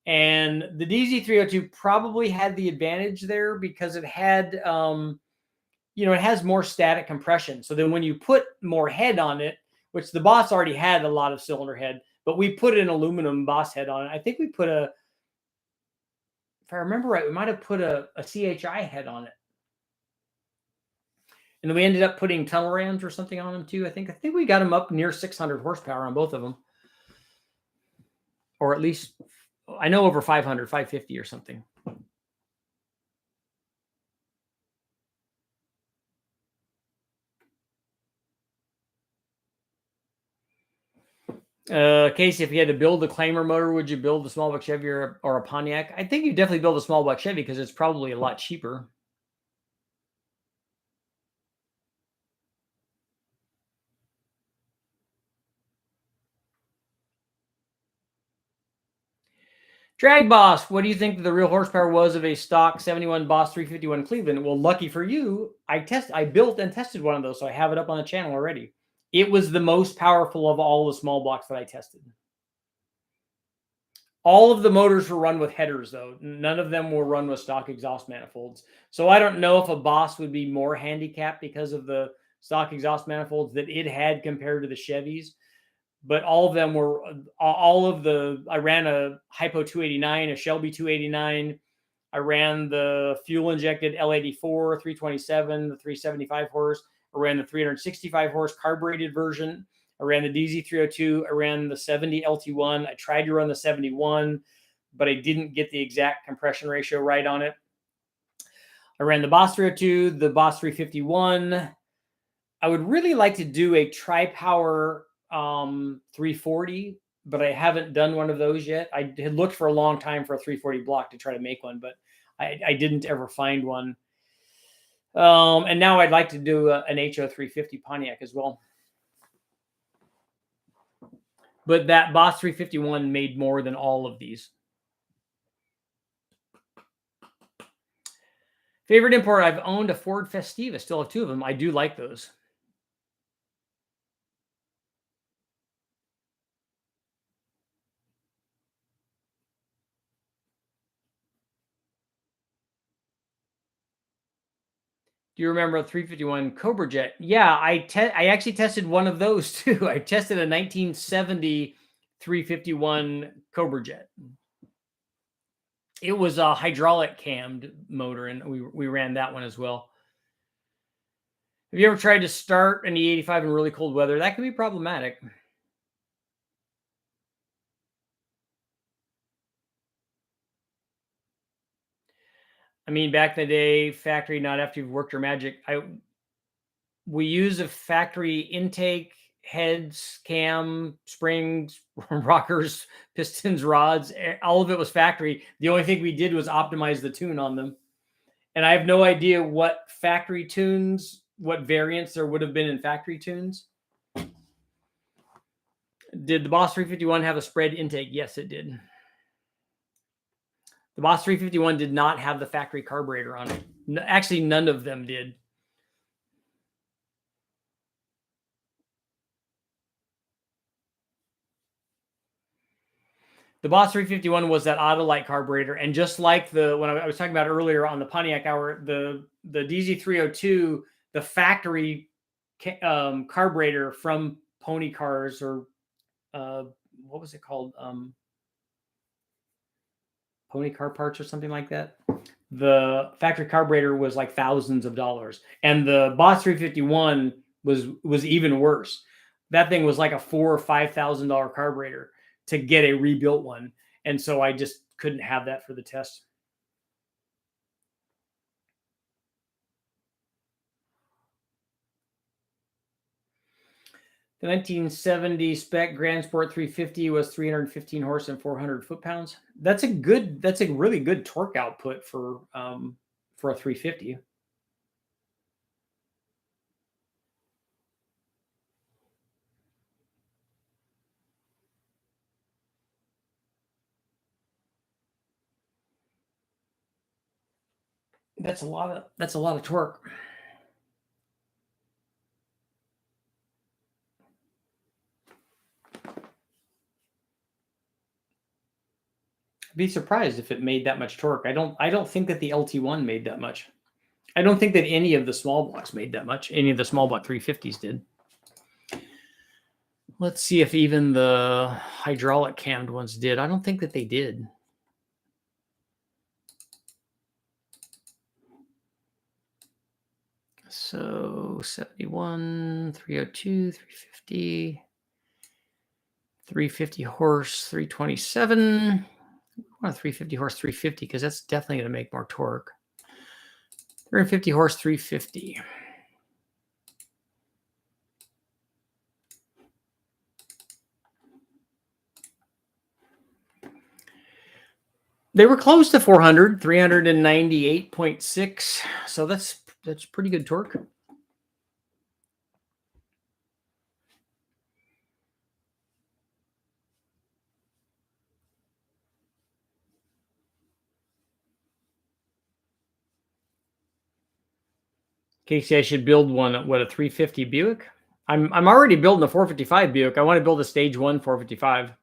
And the DZ302 probably had the advantage there because it had, it has more static compression. So then when you put more head on it, which the Boss already had a lot of cylinder head, but we put an aluminum Boss head on it. I think we put if I remember right, we might have put a CHI head on it. And then we ended up putting tunnel rams or something on them too. I think we got them up near 600 horsepower on both of them. Or at least, I know over 500, 550 or something. Casey, if you had to build a Claimer motor, would you build a small block Chevy or a Pontiac? I think you definitely build a small block Chevy because it's probably a lot cheaper. Drag Boss, what do you think the real horsepower was of a stock 71 Boss 351 Cleveland? Well, lucky for you, I built and tested one of those, so I have it up on the channel already. It was the most powerful of all the small blocks that I tested. All of the motors were run with headers, though. None of them were run with stock exhaust manifolds. So I don't know if a Boss would be more handicapped because of the stock exhaust manifolds that it had compared to the Chevys. But all of them were, I ran a Hypo 289, a Shelby 289. I ran the fuel injected L84, 327, the 375 horse. I ran the 365 horse carbureted version. I ran the DZ302. I ran the 70 LT1. I tried to run the 71, but I didn't get the exact compression ratio right on it. I ran the Boss 302, the Boss 351. I would really like to do a tri-power 340, but I haven't done one of those yet. I had looked for a long time for a 340 block to try to make one, but I didn't ever find one. And now I'd like to do an HO 350 Pontiac as well. But that Boss 351 made more than all of these. Favorite import, I've owned a Ford Festiva. Still have two of them. I do like those. Do you remember a 351 Cobra Jet? Yeah, I actually tested one of those too. I tested a 1970 351 Cobra Jet. It was a hydraulic cammed motor, and we ran that one as well. Have you ever tried to start an E85 in really cold weather? That can be problematic. I mean, back in the day, factory, not after you've worked your magic. We use a factory intake, heads, cam, springs, rockers, pistons, rods. All of it was factory. The only thing we did was optimize the tune on them. And I have no idea what factory tunes, what variants there would have been in factory tunes. Did the Boss 351 have a spread intake? Yes, it did. The Boss 351 did not have the factory carburetor on it. Actually, none of them did. The Boss 351 was that Autolite carburetor, and just like when I was talking about earlier on the Pontiac Hour, the DZ302, the factory carburetor from Pony Cars, or what was it called? Pony Car Parts or something like that. The factory carburetor was like thousands of dollars, and the Boss 351 was even worse. That thing was like a $4,000 or $5,000 carburetor to get a rebuilt one, and so I just couldn't have that for the test. The 1970 spec Grand Sport 350 was 315 horse and 400 foot-pounds. That's a really good torque output for a 350. That's a lot of torque. I'd be surprised if it made that much torque. I don't think that the LT1 made that much. I don't think that any of the small blocks made that much. Any of the small block 350s did. Let's see if even the hydraulic cammed ones did. I don't think that they did. So 71, 302, 350, 350 horse, 327. We want a 350 horse, 350 because that's definitely going to make more torque. 350 horse, 350. They were close to 400, 398.6. So that's pretty good torque. Casey, I should build one at what, a 350 Buick? I'm already building a 455 Buick. I want to build a stage 1 455.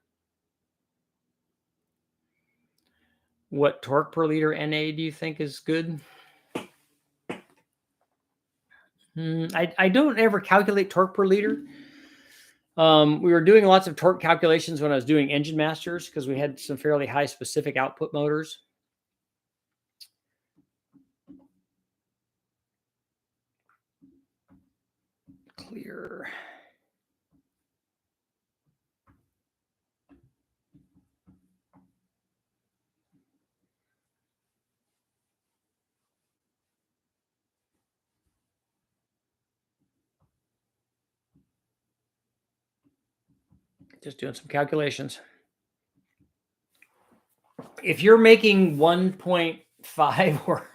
What torque per liter NA do you think is good? I don't ever calculate torque per liter. We were doing lots of torque calculations when I was doing Engine Masters because we had some fairly high specific output motors. Clear. Just doing some calculations. If you're making 1.5 or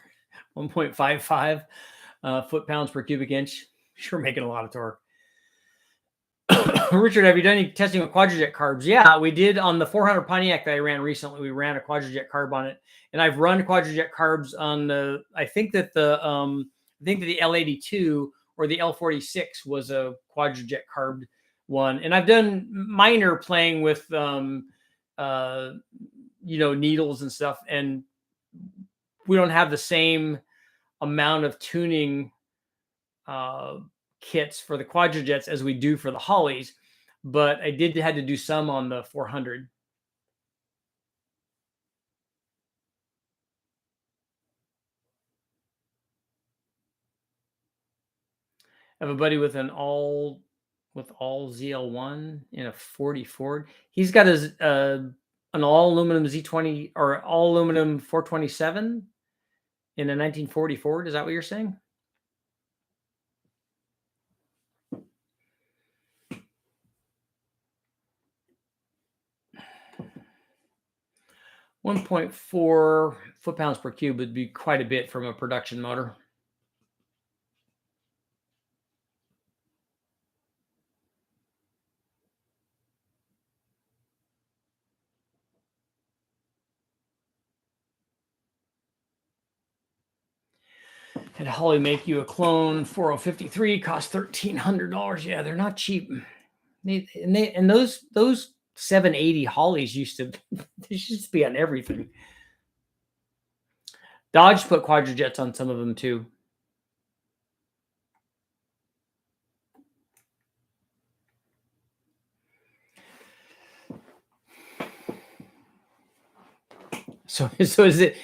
1.55 foot-pounds per cubic inch, you're making a lot of torque. Richard, have you done any testing with quadrajet carbs? Yeah, we did on the 400 Pontiac that I ran recently. We ran a quadrajet carb on it, and I've run quadrajet carbs on the. I think that the L82 or the L46 was a quadrajet carb one, and I've done minor playing with needles and stuff, and we don't have the same amount of tuning kits for the quadrajets as we do for the Hollies, but I had to do some on the 400. I have a buddy with an all ZL1 in a 40 Ford. He's got his an all aluminum Z20 or all aluminum 427 in a 1940 Ford. Is that what you're saying? .4 foot-pounds per cube would be quite a bit from a production motor. Had Holly make you a clone 4053, cost $1,300. Yeah, they're not cheap. And those 780 Hollies used to be on everything. Dodge put quadrajets on some of them too. So is it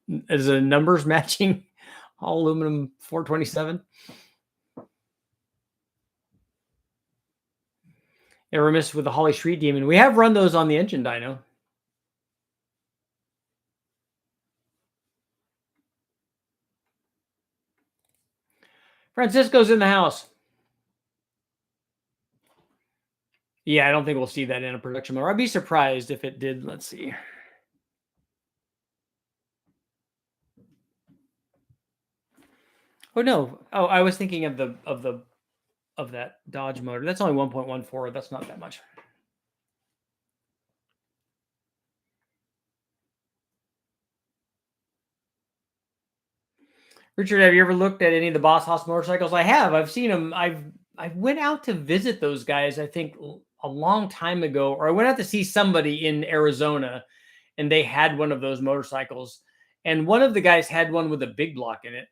numbers matching all aluminum 427? Ever missed with the Holly Street Demon? We have run those on the engine dyno. Francisco's in the house. Yeah, I don't think we'll see that in a production motor. I'd be surprised if it did. Let's see. Oh no! Oh, I was thinking of that Dodge motor. That's only 1.14. That's not that much. Richard, have you ever looked at any of the Boss Hoss motorcycles? I have. I've seen them. I went out to visit those guys, I think, a long time ago, or I went out to see somebody in Arizona, and they had one of those motorcycles. And one of the guys had one with a big block in it.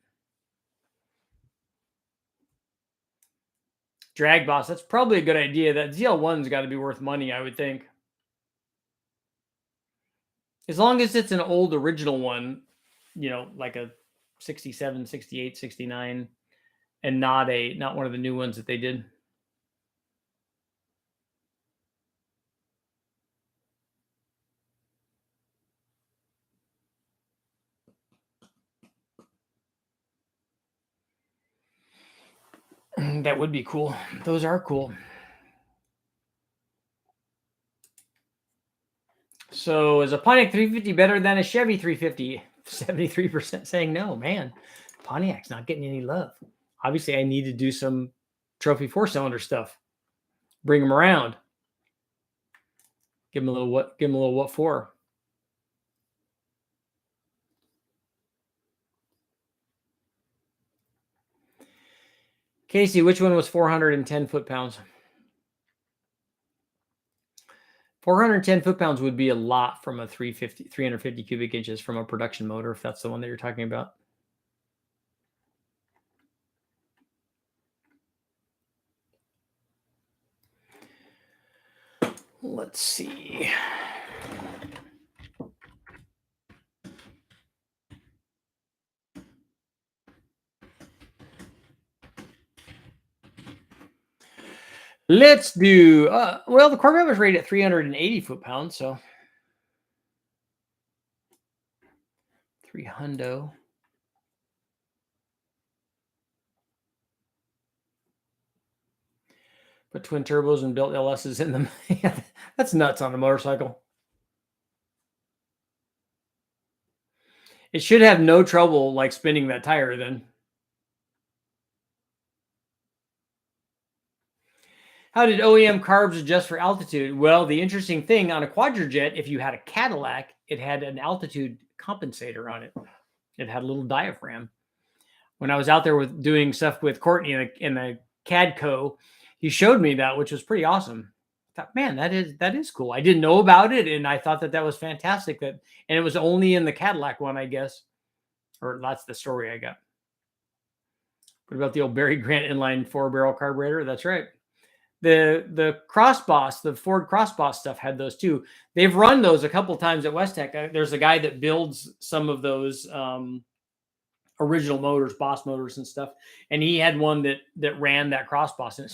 Drag Boss, that's probably a good idea. That ZL1's got to be worth money, I would think. As long as it's an old original one, you know, like a 67, 68, 69, and not one of the new ones that they did. That would be cool. Those are cool. So is a Pontiac 350 better than a Chevy 350? 73% saying no. Man, Pontiac's not getting any love. Obviously, I need to do some trophy 4-cylinder stuff. Bring them around. Give them a little what? Give them a little what for? Casey, which one was 410 foot-pounds? 410 foot-pounds would be a lot from a 350 cubic inches from a production motor, if that's the one that you're talking about. Let's see. Let's do, well, the Corvette was rated at 380 foot-pounds, so 300. Put twin turbos and built LSs in them. That's nuts on a motorcycle. It should have no trouble like spinning that tire then. How did OEM carbs adjust for altitude? Well, the interesting thing on a Quadrajet, if you had a Cadillac, it had an altitude compensator on it. It had a little diaphragm. When I was out there with doing stuff with Courtney in the Cadco, he showed me that, which was pretty awesome. I thought, man, that is cool. I didn't know about it, and I thought that was fantastic. And it was only in the Cadillac one, I guess, or that's the story I got. What about the old Barry Grant inline 4-barrel carburetor? That's right. The Cross Boss, the Ford Cross Boss stuff had those too. They've run those a couple times at West Tech. There's a guy that builds some of those original motors, Boss motors and stuff, and he had one that ran that Cross Boss, and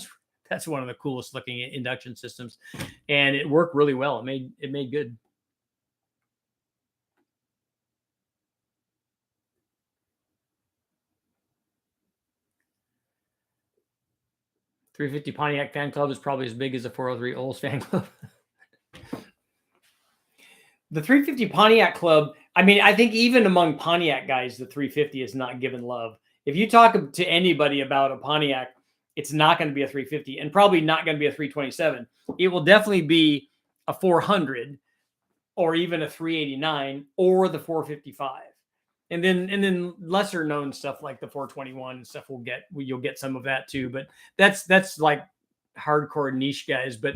that's one of the coolest looking induction systems, and it worked really well. It made good. .350 Pontiac fan club is probably as big as a 403 Olds fan club. The 350 Pontiac club, I mean, I think even among Pontiac guys, the 350 is not given love. If you talk to anybody about a Pontiac, it's not going to be a 350 and probably not going to be a 327. It will definitely be a 400 or even a 389 or the 455. And then lesser known stuff like the 421 and stuff you'll get some of that too. But that's like hardcore niche guys. But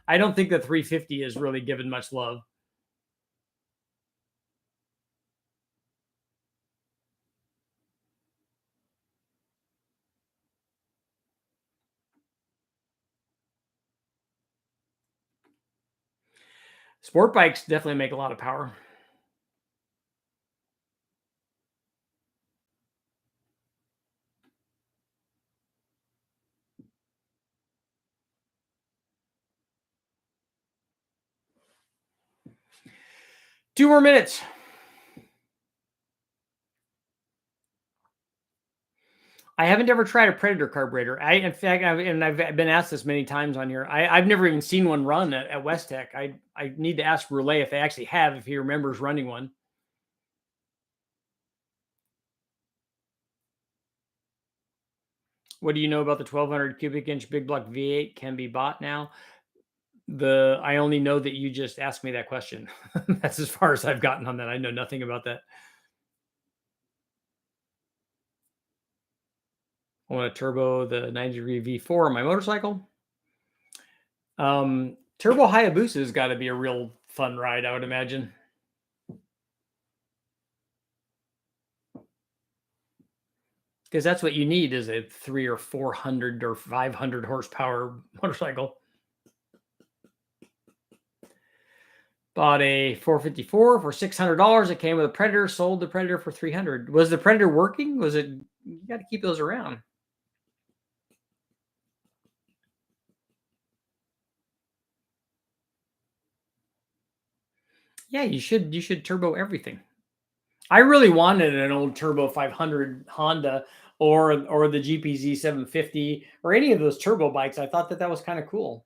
I don't think the 350 is really given much love. Sport bikes definitely make a lot of power. Two more minutes. I haven't ever tried a Predator carburetor. In fact, I've been asked this many times on here. I've never even seen one run at West Tech. I need to ask Roulet if they actually have, if he remembers running one. What do you know about the 1200 cubic inch big block V8 can be bought now? I only know that you just asked me that question. That's as far as I've gotten on that. I know nothing about that. I want to turbo the 90-degree V4 on my motorcycle. Turbo Hayabusa has got to be a real fun ride, I would imagine. Because that's what you need is a 300 or 400 or 500 horsepower motorcycle. Bought a 454 for $600. It came with a Predator. Sold the Predator for $300. Was the Predator working? Was it? You got to keep those around. Yeah, you should. You should turbo everything. I really wanted an old turbo 500 Honda or the GPZ 750 or any of those turbo bikes. I thought that was kind of cool.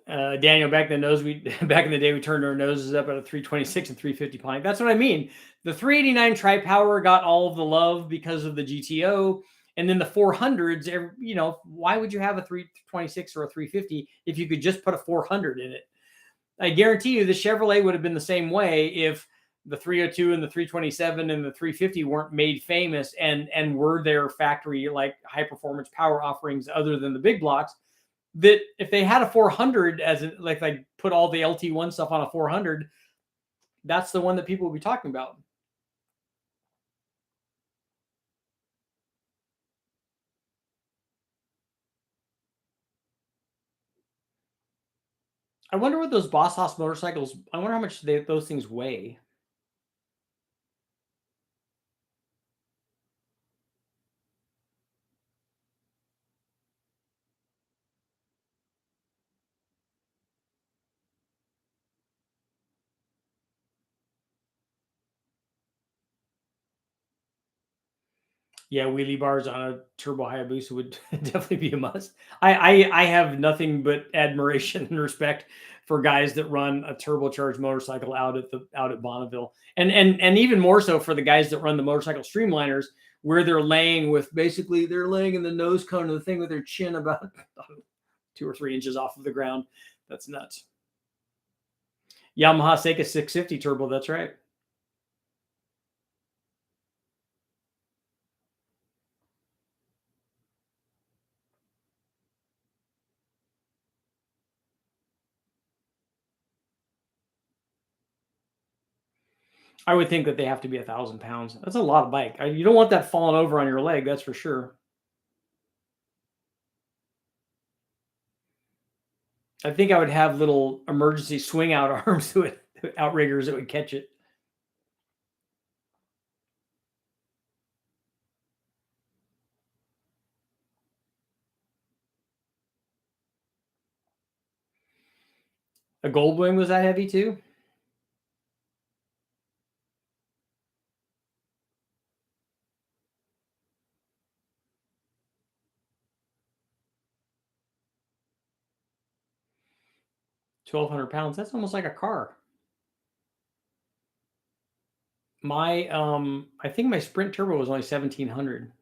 Daniel, back in the day we turned our noses up at a 326 and 350 Pontiac. That's what I mean. The 389 Tri-Power got all of the love because of the GTO, and then the 400s. Why would you have a 326 or a 350 if you could just put a 400 in it? I guarantee you, the Chevrolet would have been the same way if the 302 and the 327 and the 350 weren't made famous and were their factory like high performance power offerings other than the big blocks. That if they had a 400 as like put all the LT1 stuff on a 400, that's the one that people will be talking about. I wonder what those Boss Hoss motorcycles, I wonder how much those things weigh. Yeah, wheelie bars on a turbo Hayabusa would definitely be a must. I have nothing but admiration and respect for guys that run a turbocharged motorcycle out at Bonneville, and even more so for the guys that run the motorcycle streamliners, where they're laying in the nose cone of the thing with their chin about 2 or 3 inches off of the ground. That's nuts. Yamaha Seika 650 turbo. That's right. I would think that they have to be 1,000 pounds. That's a lot of bike. You don't want that falling over on your leg. That's for sure. I think I would have little emergency swing out arms to it, outriggers that would catch it. A Goldwing was that heavy too? £1,200. That's almost like a car. I think my Sprint Turbo was only 1,700.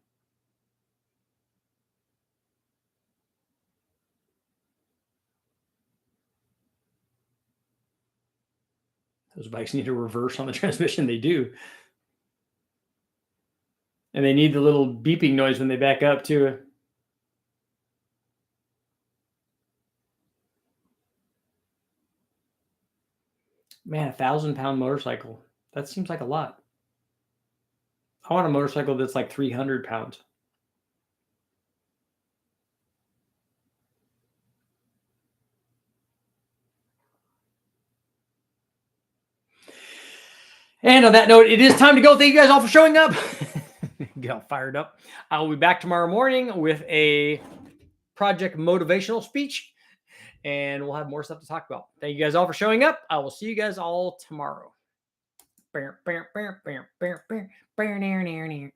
Those bikes need a reverse on the transmission. They do. And they need the little beeping noise when they back up too. Man, 1,000-pound motorcycle. That seems like a lot. I want a motorcycle that's like 300 pounds. And on that note, it is time to go. Thank you guys all for showing up. Get all fired up. I will be back tomorrow morning with a project motivational speech, and we'll have more stuff to talk about. Thank you guys all for showing up. I will see you guys all tomorrow.